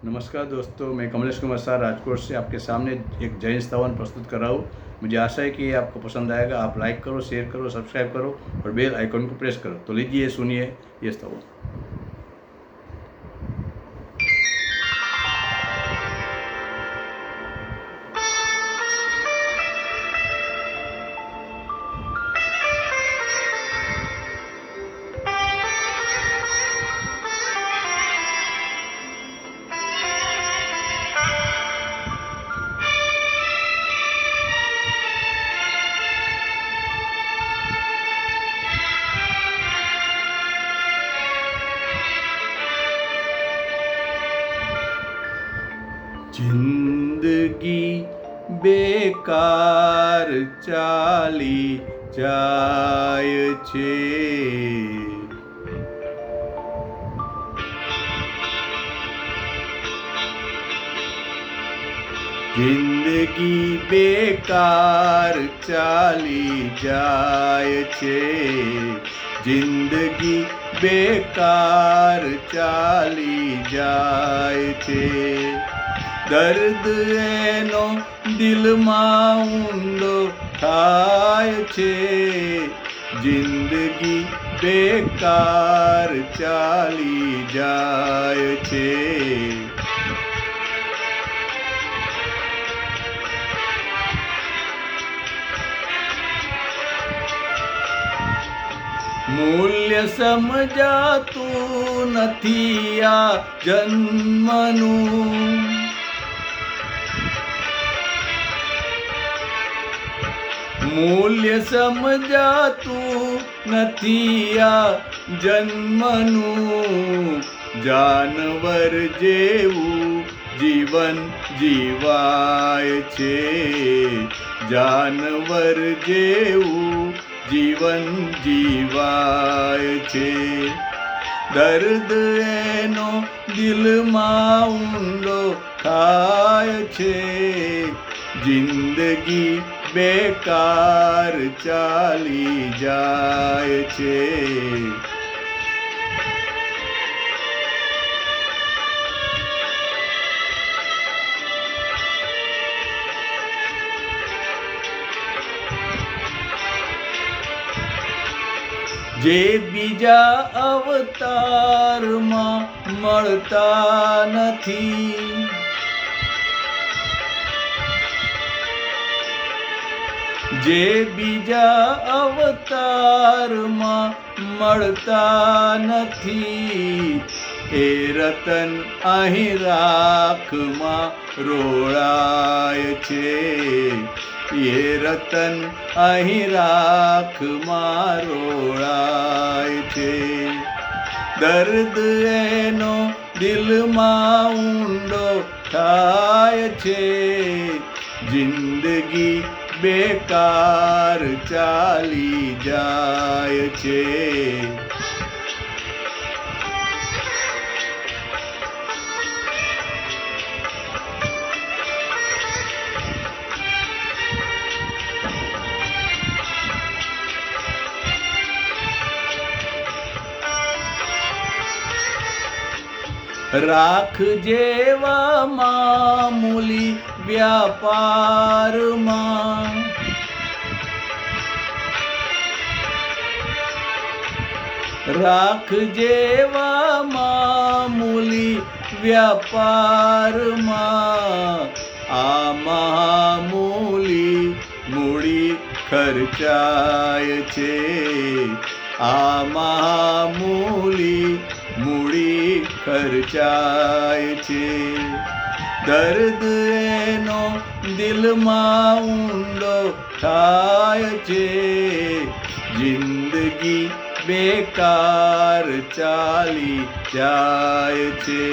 नमस्कार दोस्तों, मैं कमलेश कुमार शाह राजकोट से आपके सामने एक जैन स्तवन प्रस्तुत कर रहा हूँ। मुझे आशा है कि ये आपको पसंद आएगा। आप लाइक करो, शेयर करो, सब्सक्राइब करो और बेल आइकन को प्रेस करो। तो लीजिए सुनिए ये स्तवन। जिंदगी बेकार चाली जाय छे। जिंदगी बेकार चाली जाय छे। जिंदगी बेकार चाली जाय छे। दर्द एनो दिलमां ऊंडो थाय छे। जिंदगी बेकार चाली जाय छे। मूल्य समजातुं नथी आ जन्मनुं। मूल्य समजातुं नथी आ जन्मनुं। जानवर जेवुं जीवन जीवाय छे। जानवर जेवुं जीवन जीवाय छे। दर्द एनो दिलमां ऊंडो थाय छे। जिंदगी बेकार चाली जाय छे। जे बीजा अवतारमां मळता नथी। जे बीजा अवतारमां मळता नथी। ए रतन અહીં રાખમાં રોળાય છે। એ રતન અહીં રાખમાં રોળાય છે। દર્દ એનો દિલમાં ઊંડો થાય છે। જિંદગી बेकार चाली जाय छे। राख जेवा मामूली व्यापारमां। राख जेवा मामूली व्यापारमां। आ महामूली मूड़ी खर्चाय छे। आ महामूली मूड़ी खर्चाय छे। दर्द एनो दिलमां ऊंडो थाय छे। जिंदगी बेकार चाली जाय छे।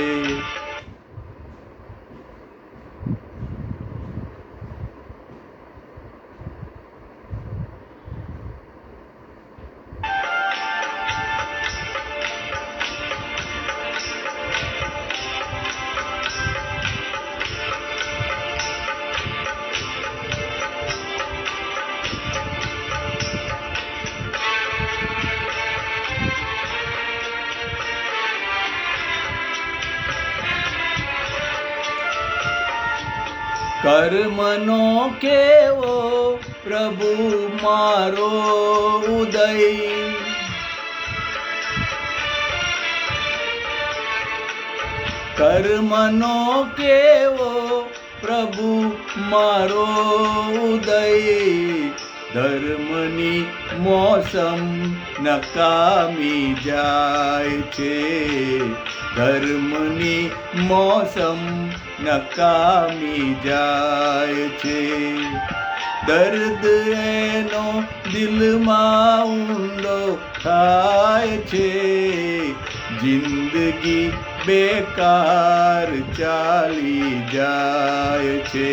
કર્મનો કેવો પ્રભુ મારો ઉદય, કર્મનો કેવો પ્રભુ મારો ઉદય, ધર્મની મોસમ નકામી જાય છે, ધર્મની મોસમ નકામી જાય છે, દર્દ એનો દિલમાં ઊંડો થાય છે, જિંદગી બેકાર ચાલી જાય છે.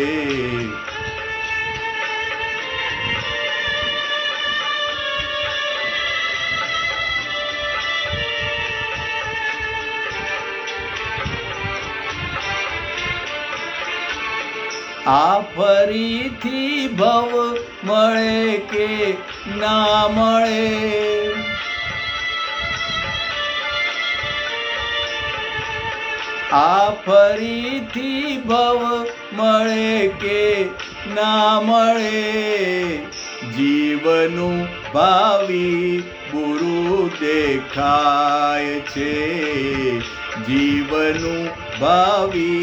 આ ફરીથી ભવ મળે કે ના મળે, આ ફરીથી ભવ મળે કે ના મળે, જીવનું ભાવિ બુરું દેખાય છે, જીવનું ભાવિ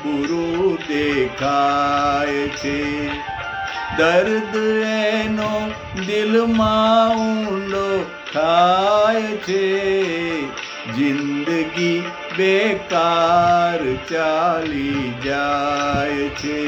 બુરું દેખાય છે, દર્દ એનો દિલમાં ઊંડો થાય છે, જિંદગી બેકાર ચાલી જાય છે.